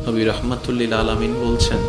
নবী রাহমাতুল লিল আলামিন বলছেন,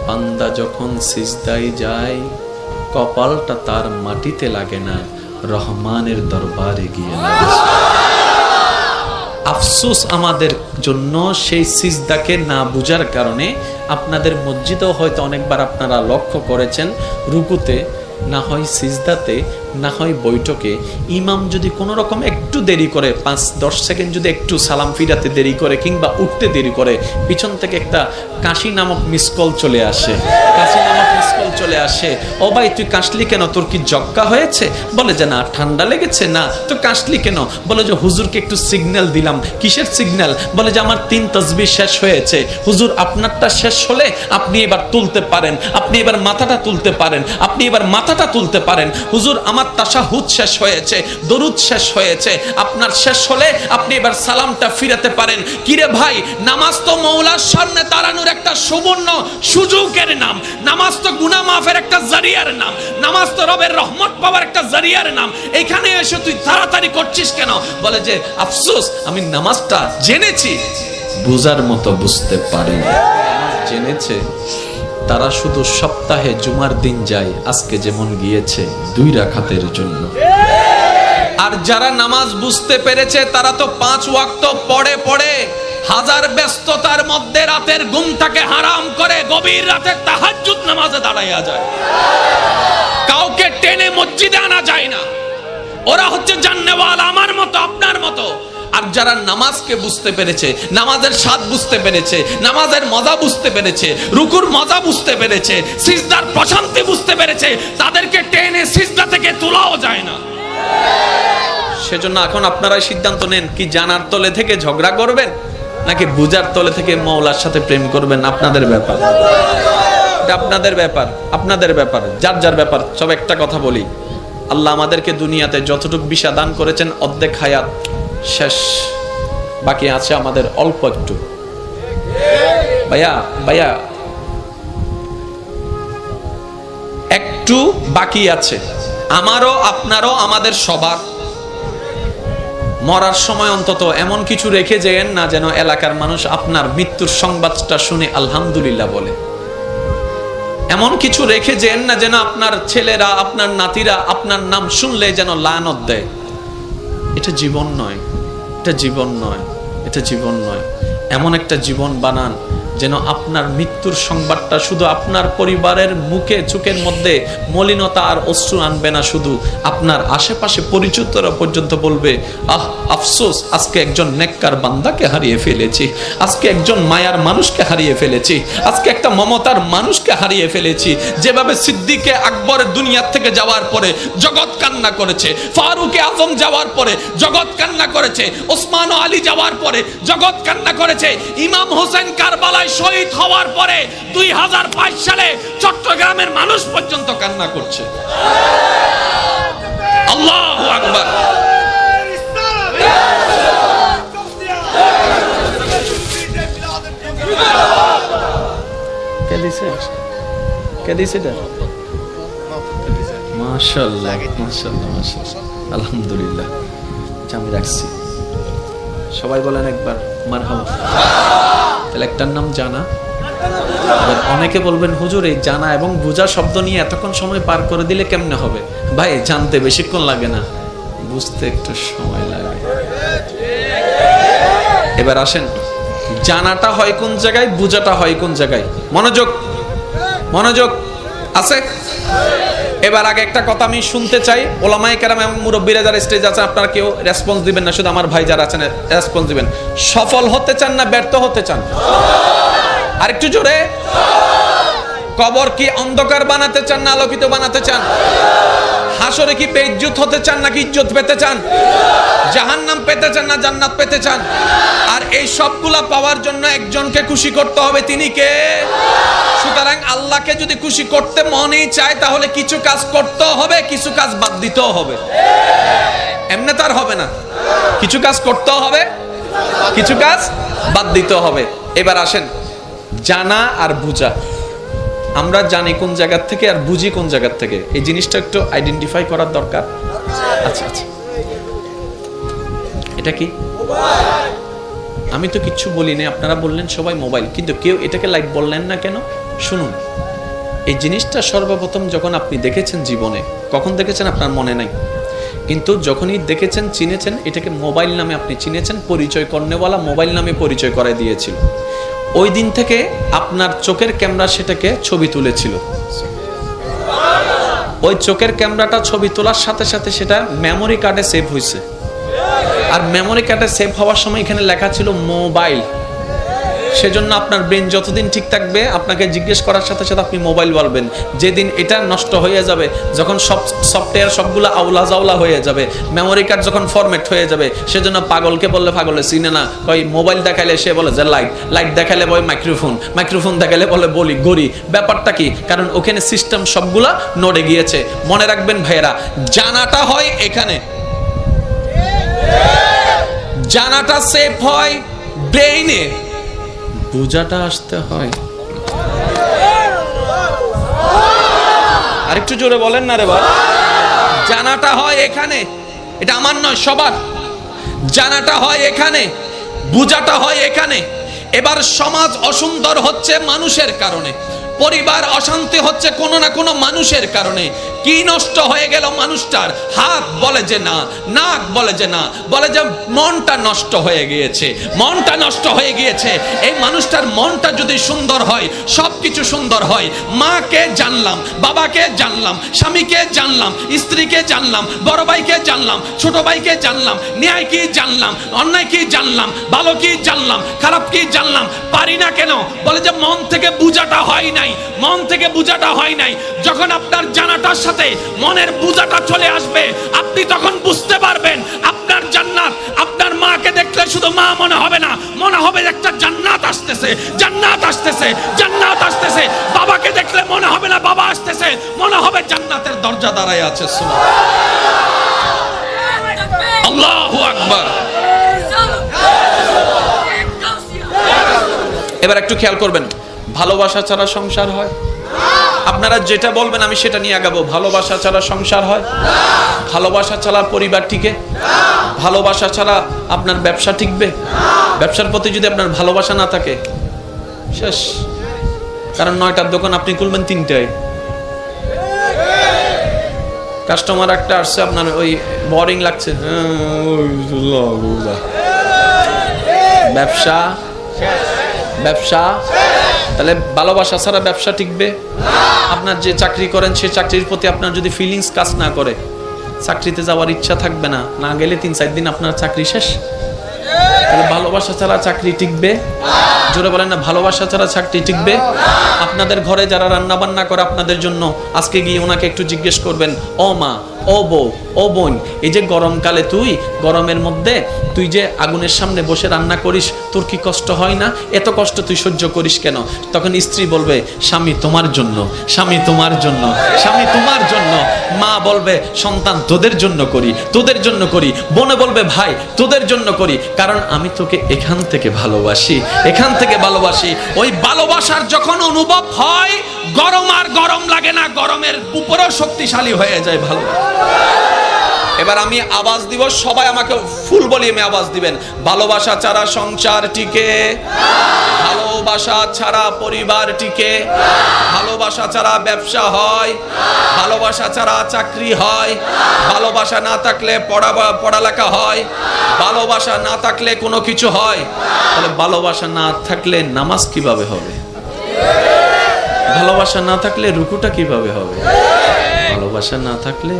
বান্দা যখন সিজদায় যায় কপালটা তার মাটিতে লাগে না, রহমানের দরবারে গিয়ে লাগে। আফসোস আমাদের জন্য সেই সিজদাকে না বুঝার কারণে। আপনাদের মসজিদেও হয়তো অনেকবার আপনারা লক্ষ্য করেছেন, রুকুতে না হয় সিজদাতে না হয় বৈঠকে ইমাম যদি কোনো রকম একটু দেরি করে, 5-10 সেকেন্ড যদি একটু সালাম ফিরাতে দেরি করে কিংবা উঠতে দেরি করে, পিছন থেকে একটা কাশি নামক মিসকল চলে আসে। কাশি নামক মিসকল চলে আসে, ও ভাই তুই কাশলি কেন, তোর কি জক্কা হয়েছে? বলে যে না, ঠান্ডা লেগেছে। না তো কাশলি কেন? বলে যে হুজুরকে একটু সিগন্যাল দিলাম। কিসের সিগন্যাল? বলে যে আমার 3 তাসবিহ শেষ হয়েছে। হুজুর আপনারটা শেষ হলে আপনি এবার তুলতে পারেন, আপনি এবার মাথাটা তুলতে পারেন, আপনি এবার মাথাটা তুলতে পারেন। হুজুর আমার তাশাহুদ শেষ হয়েছে, দরুদ শেষ হয়েছে, আপনার শেষ হলে আপনি এবার সালামটা ফিরাতে পারেন। কিরে ভাই, নামাজ তো মওলার সামনে দাঁড়ানোর একটা সুবর্ণ সুযোগের নাম, নামাজ তো গুনাহ মাফের একটা জারিয়ার নাম, নামাজ তো রবের রহমত পাওয়ার একটা জারিয়ার নাম। এখানে এসে তুই তাড়াতাড়ি করছিস কেন? বলে যে আফসোস, আমি নামাজটা জেনেছি, বুঝার মতো বুঝতে পারি। জেনেছে তারা শুধু সপ্তাহে জুমার দিন যায়, আজকে যেমন গিয়েছে 2 রাকাতের জন্য। আর যারা নামাজ বুঝতে পেরেছে তারা তো 5 ওয়াক্ত পড়ে পড়ে হাজার ব্যস্ততার মধ্যে রাতের ঘুমটাকে হারাম করে গভীর রাতে তাহাজ্জুদ নামাজে দাঁড়াইয়া যায়। কাউকে টেনে মসজিদে আনা যায় না। ওরা হচ্ছে জান্নেওয়ালা, আমার মতো আপনার মতো। আর যারা নামাজকে বুঝতে পেরেছে, নামাজের স্বাদ বুঝতে পেরেছে, নামাজের মজা বুঝতে পেরেছে, রুকুর মজা বুঝতে পেরেছে, সিজদার প্রশান্তি বুঝতে পেরেছে, তাদেরকে টেনে সিজদা থেকে তোলাও যায় না। সেজন্য এখন আপনারাই সিদ্ধান্ত নেন, কি জানার তলে থেকে ঝগড়া করবেন নাকি বুঝার তলে থেকে মওলার সাথে প্রেম করবেন। আপনাদের ব্যাপার, আপনাদের ব্যাপার, আপনাদের ব্যাপার, যার যার ব্যাপার। সব একটা কথা বলি, আল্লাহ আমাদেরকে দুনিয়াতে যতটুকু বিশা দান করেছেন, অর্ধেক হায়াত শেষ, বাকি আছে আমাদের অল্প একটু। ভাইয়া ভাইয়া একটু বাকি আছে, আমারও আপনারও, আমাদের সবার। মরার সময় অন্তত এমন কিছু রেখে যেন না, যেন এলাকার মানুষ আপনার মৃত্যুর সংবাদটা শুনে আলহামদুলিল্লাহ বলে। এমন কিছু রেখে যেন না, যেন আপনার ছেলেরা, আপনার নাতিরা আপনার নাম শুনলে যেন লানত দেয়। এটা জীবন নয়, এটা জীবন নয়, এটা জীবন নয়। এমন একটা জীবন বানান যেন আপনার মৃত্যুর সংবাদটা শুধু আপনার পরিবারের মুখে চোখের মধ্যে মলিনতা আর অশ্রু আনবে না, শুধু আপনার আশেপাশে পরিচিতরা পর্যন্ত বলবে, আহ আফসোস, আজকে একজন নেককার বান্দাকে হারিয়ে ফেলেছি, আজকে একজন মায়ার মানুষকে হারিয়ে ফেলেছি, আজকে একটা মমতার মানুষকে হারিয়ে ফেলেছি। যেভাবে সিদ্দিকে আকবর দুনিয়ার থেকে যাওয়ার পরে জগৎ কান্না করেছে, ফারুকে আজম যাওয়ার পরে জগৎ কান্না করেছে, ওসমান ও আলী যাওয়ার পরে জগৎ কান্না করেছে, ইমাম হোসেন কারবালায় শহীদ হওয়ার পরে 2005 সালে চট্টগ্রামের মানুষ পর্যন্ত কান্না করছে। আল্লাহু আকবার। কে দিছে? কে দিছে? মাশাআল্লাহ, মাশাআল্লাহ, মাশাআল্লাহ, আলহামদুলিল্লাহ। আমি রাখছি, সবাই বলেন একবার মারহাবা। তাহলে একটার নাম জানা। অনেকে বলবেন, হুজুর এই জানা এবং বুঝা শব্দ নিয়ে এতক্ষণ সময় পার করে দিলে কেমনে হবে? ভাই, জানতে বেশিক্ষণ লাগে না, বুঝতে একটু সময় লাগে। এবার আসেন, জানাটা হয় কোন জায়গায়, বুঝাটা হয় কোন জায়গায়। মনোযোগ, মনোযোগ আছে। এবার আগে একটা কথা আমি শুনতে চাই, ওলামায়ে কেরাম এবং মুরব্বীরা যারা স্টেজ আছেন, আপনারা কেউ রেসপন্স দিবেন না, শুধু আমার ভাই যারা আছেন রেসপন্স দিবেন। সফল হতে চান না ব্যর্থ হতে চান? আরেকটু জোরে। কবর কি অন্ধকার বানাতে চান না আলোকিত বানাতে চান? হাসরে কি বেইজ্জত হতে চান নাকি ইজ্জত পেতে চান? জাহান্নাম পেতে চান না জান্নাত পেতে চান? আর এই সবগুলা পাওয়ার জন্য একজনকে খুশি করতে হবে, তিনি কে? সুতরাং আল্লাহকে যদি খুশি করতে মনেই চায়, তাহলে কিছু কাজ করতে হবে, কিছু কাজ বাদ দিতেও হবে। এমনি তার হবে না, কিছু কাজ করতে হবে, কিছু কাজ বাদ দিতে হবে। এবার আসেন, জানা আর বুঝা। আমরা জানি কোন জায়গা থেকে আর বুঝি কোন জায়গা থেকে, এই জিনিসটা একটু আইডেন্টিফাই করার দরকার। আচ্ছা আচ্ছা, এটা কি? আমি তো কিচ্ছু বলি না, আপনারা বললেন সবাই মোবাইল, কিন্তু কেউ এটাকে লাইক বললেন না কেন? শুনুন, এই জিনিসটা সর্বপ্রথম যখন আপনি দেখেছেন জীবনে, কখন দেখেছেন আপনার মনে নাই, কিন্তু যখনই দেখেছেন, চিনেছেন, এটাকে মোবাইল নামে আপনি চিনেছেন, পরিচয় কর্নেওয়ালা মোবাইল নামে পরিচয় করে দিয়েছিল। ওই দিন থেকে আপনার চোখের ক্যামেরা সেটাকে ছবি তুলেছিল। ওই চোখের ক্যামেরাটা ছবি তোলার সাথে সাথে সেটা মেমোরি কার্ডে সেভ হয়েছে, আর মেমোরি কার্ডে সেভ হওয়ার সময় এখানে লেখা ছিল মোবাইল। সেজন্য আপনার ব্রেন যতদিন ঠিক থাকবে, আপনাকে জিজ্ঞেস করার সাথে সাথে আপনি মোবাইল বলবেন। যেদিন এটা নষ্ট হয়ে যাবে, যখন সব সফটওয়্যার সবগুলো আউলা জাউলা হয়ে যাবে, মেমোরি কার্ড যখন ফরম্যাট হয়ে যাবে, সেজন্য পাগলকে বললে পাগলে চিনে না, কই মোবাইল দেখাইলে সে বলে যে লাইট, লাইট দেখাইলে বলে মাইক্রোফোন, মাইক্রোফোন দেখাইলে বলে বলি গড়ি। ব্যাপারটা কি? কারণ ওখানে সিস্টেম সবগুলা নড়ে গিয়েছে। মনে রাখবেন ভাইয়েরা, জানাটা হয় এখানে, জানাটা সেভ হয় ব্রেইনে, বুঝাটা আসতে হয়। আরেকটু জোরে বলেন না রে বাবা। জানাটা হয় এখানে, এটা আমার নয়, সবার। জানাটা হয় এখানে, বুঝাটা হয় এখানে। এবার সমাজ অসুন্দর হচ্ছে মানুষের কারণে, পরিবার অশান্তি হচ্ছে কোনো না কোনো মানুষের কারণে। কি নষ্ট হয়ে গেল মানুষটার? হাত বলে যে না, নাক বলে যে না, বলে যে মনটা নষ্ট হয়ে গিয়েছে, মনটা নষ্ট হয়ে গিয়েছে। এই মানুষটার মনটা যদি সুন্দর হয়, সবকিছু সুন্দর হয়। মাকে জানলাম, বাবাকে জানলাম, স্বামীকে জানলাম, স্ত্রীকে জানলাম, বড় ভাইকে জানলাম, ছোট ভাইকে জানলাম, ন্যায় কি জানলাম, অন্যায় কি জানলাম, ভালো কি জানলাম, খারাপ কি জানলাম। পারি না কেন? বলে যে মন থেকে বুঝাটা হয় নাই, মন থেকে বুঝাটা হয় নাই। যখন আপনার জানাটার সাথে মনের বুঝাটা চলে আসবে, আপনি তখন বুঝতে পারবেন আপনার জান্নাত। আপনার মাকে দেখলে শুধু মা মনে হবে না, মনে হবে একটা জান্নাত আসতেছে, জান্নাত আসতেছে, জান্নাত আসতেছে। বাবাকে দেখলে মনে হবে না বাবা আসতেছে, মনে হবে জান্নাতের দরজা দাঁড়ায় আছে। আল্লাহু আকবার। এবার একটু খেয়াল করবেন, ভালোবাসা ছাড়া সংসার হয়? আপনারা যেটা বলবেন আমি সেটা নিয়ে আগাবো। ভালোবাসা ছাড়া সংসার হয়? ভালোবাসা ছাড়া পরিবার টিকে? ভালোবাসা ছাড়া আপনার ব্যবসা টিকবে? ব্যবসার প্রতি যদি আপনার ভালোবাসা না থাকে, শেষ। কারণ 9টার দোকান আপনি খুলবেন 3টায়, কাস্টমার একটা আসছে, আপনার ওই বোরিং লাগছে, ব্যবসা ব্যবসা। তাহলে ভালোবাসা ছাড়া ব্যবসা টিকবে? আপনার যে চাকরি করেন, সে চাকরির প্রতি আপনার যদি ফিলিংস কাজ না করে, চাকরিতে যাওয়ার ইচ্ছা থাকবে না, না গেলে 3-4 দিন আপনার চাকরি শেষ। তাহলে ভালোবাসা ছাড়া চাকরি টিকবে? জোরে বলেন না, ভালোবাসা ছাড়া চাকরি টিকবে? আপনাদের ঘরে যারা রান্না বান্না করে আপনাদের জন্য, আজকে গিয়ে ওনাকে একটু জিজ্ঞেস করবেন, ও মা, ও বউ, ও বোন, এই যে গরমকালে তুই গরমের মধ্যে তুই যে আগুনের সামনে বসে রান্না করিস, তোর কি কষ্ট হয় না? এত কষ্ট তুই সহ্য করিস কেন? তখন স্ত্রী বলবে, স্বামী তোমার জন্য, স্বামী তোমার জন্য, স্বামী তোমার জন্য। মা বলবে, সন্তান তোদের জন্য করি, তোদের জন্য করি। বোনে বলবে, ভাই তোদের জন্য করি, কারণ আমি তোকে এখান থেকে ভালোবাসি, এখান থেকে ভালোবাসি। ওই ভালোবাসার যখন অনুভব হয়, গরম আর গরম লাগে না, গরমের উপরেও শক্তিশালী হয়ে যায় ভালোবাসা। এবার আমি আওয়াজ দিব, সবাই আমাকে ফুল ভলিউমে আওয়াজ দিবেন। ভালোবাসা ছাড়া সংসার টিকে, ভালোবাসা ছাড়া পরিবার টিকে, ভালোবাসা ছাড়া ব্যবসা হয়, ভালোবাসা ছাড়া চাকরি হয়, ভালোবাসা না থাকলে পড়ালেখা হয়, ভালোবাসা না থাকলে কোনো কিছু হয়। তাহলে ভালোবাসা না থাকলে নামাজ কিভাবে হবে? ভালোবাসা না থাকলে রুকুটা কিভাবে হবে? ভালোবাসা না থাকলে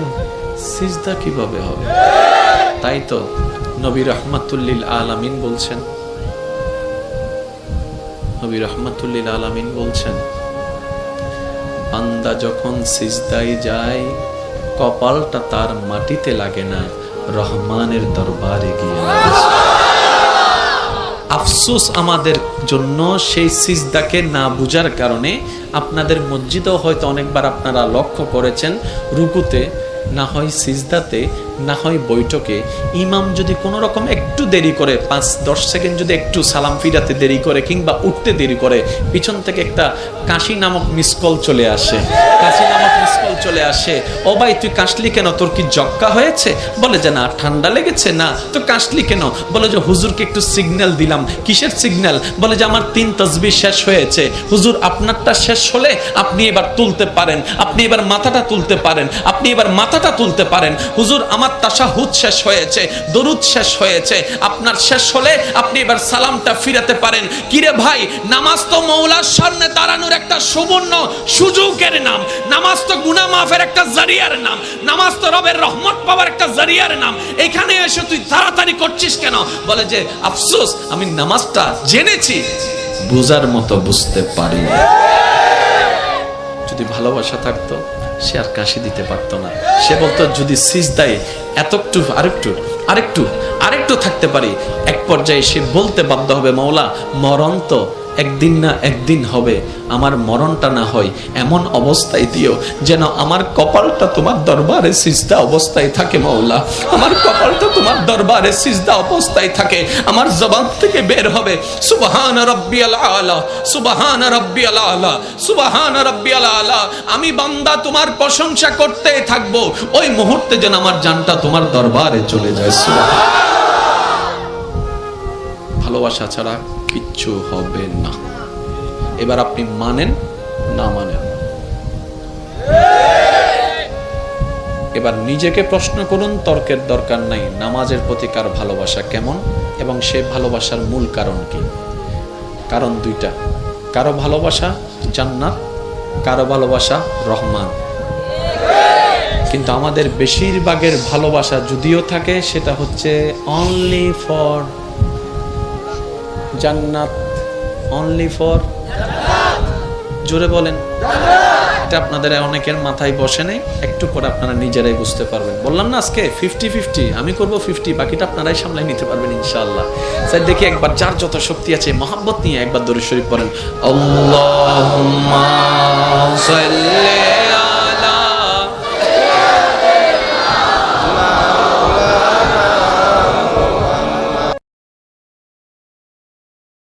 সিজদা কিভাবে হবে? তাই তো নবী রাহমাতুল লিল আলামিন বলছেন, নবী রাহমাতুল লিল আলামিন বলছেন, বান্দা যখন সিজদায় যায়, কপালটা তার মাটিতে লাগে না, রহমানের দরবারে গিয়ে লাগে। আফসোস আমাদের জন্য সেই সিজদাকে না বুঝার কারণে। আপনাদের মসজিদেও হয়তো অনেকবার আপনারা লক্ষ্য করেছেন, রুকুতে না হয় সিজদাতে না হয় বৈঠকে ইমাম যদি কোনো রকম একটু দেরি করে 5-10 সেকেন্ড যদি একটু সালাম ফিরাতে দেরি করে কিংবা উঠতে দেরি করে, পিছন থেকে একটা কাশি নামক মিস কল চলে আসে, কাশি নামক মিস কল চলে আসে, ও ভাই তুই কাশলি কেন, তোর কি জক্কা হয়েছে? বলে যে না ঠান্ডা লেগেছে। না তো কাশলি কেন? বলে যে হুজুরকে একটু সিগন্যাল দিলাম। কিসের সিগন্যাল? বলে যে আমার 3 তাসবিহ শেষ হয়েছে। হুজুর আপনারটা শেষ হলে আপনি এবার তুলতে পারেন, আপনি এবার মাথাটা তুলতে পারেন, আপনি এবার মাথাটা তুলতে পারেন। হুজুর আমার তাশাহুদ শেষ হয়েছে, দরুদ শেষ হয়েছে, আপনার শেষ হলে আপনি এবার সালামটা ফিরাতে পারেন। কিরে ভাই, নামাজ তো মওলার সামনে দাঁড়ানোর একটা সুবর্ণ সুযোগের নাম, নামাজ তো গুনাহ মাফের একটা জারিয়ার নাম, নামাজ তো রবের রহমত পাওয়ার একটা জারিয়ার নাম। এখানে এসে তুই তাড়াতাড়ি করছিস কেন? বলে যে আফসোস আমি নামাজটা জেনেছি, বুঝার মতো বুঝতে পারি। যদি ভালোবাসা থাকতো সে আর কাশি দিতে পারতো না। সে বলতো যদি সিজদায় এতটুকু আরেকটু থাকতে পারি। এক পর্যায়ে সে বলতে বাধ্য হবে, মাওলা মরণ তো একদিন না একদিন হবে, আমার মরণটা না হয় এমন অবস্থায় দিও যেন আমার কপালটা তোমার দরবারে সিজদা অবস্থায় থাকে। মাওলা আমার কপালটা তোমার দরবারে সিজদা অবস্থায় থাকে। আমার জবান থেকে বের হবে সুবহান রাব্বিয়াল আলা, সুবহান রাব্বিয়াল আলা, সুবহান রাব্বিয়াল আলা। আমি বান্দা তোমার প্রশংসা করতেই থাকবো, ওই মুহূর্তে যেন আমার জানটা তোমার দরবারে চলে যায়। সুবহান। ভালোবাসা ছাড়া কিচ্ছু হবে না। এবার আপনি মানেন না মানেন, এবার নিজেকে প্রশ্ন করুন, তর্কের দরকার নাই। নামাজের প্রতি কার ভালোবাসা কেমন এবং সে ভালোবাসার মূল কারণ কি? কারণ দুইটা, কারো ভালোবাসা জান্নাত, কারো ভালোবাসা রহমান। কিন্তু আমাদের বেশিরভাগের ভালোবাসা যদিও থাকে সেটা হচ্ছে অনলি ফর জান্নাত, অনলি ফর, জোরে বলেন। এটা আপনাদের অনেকের মাথায় বসে নেই, একটু পরে আপনারা নিজেরাই বুঝতে পারবেন। বললাম না আজকে 50-50, আমি করব 50, বাকিটা আপনারাই সামলাই নিতে পারবেন ইনশাআল্লাহ। স্যার দেখি একবার যার যত শক্তি আছে মহব্বত নিয়ে একবার দরুদ শরীফ পড়েন। আল্লাহুম্মা সাল্লি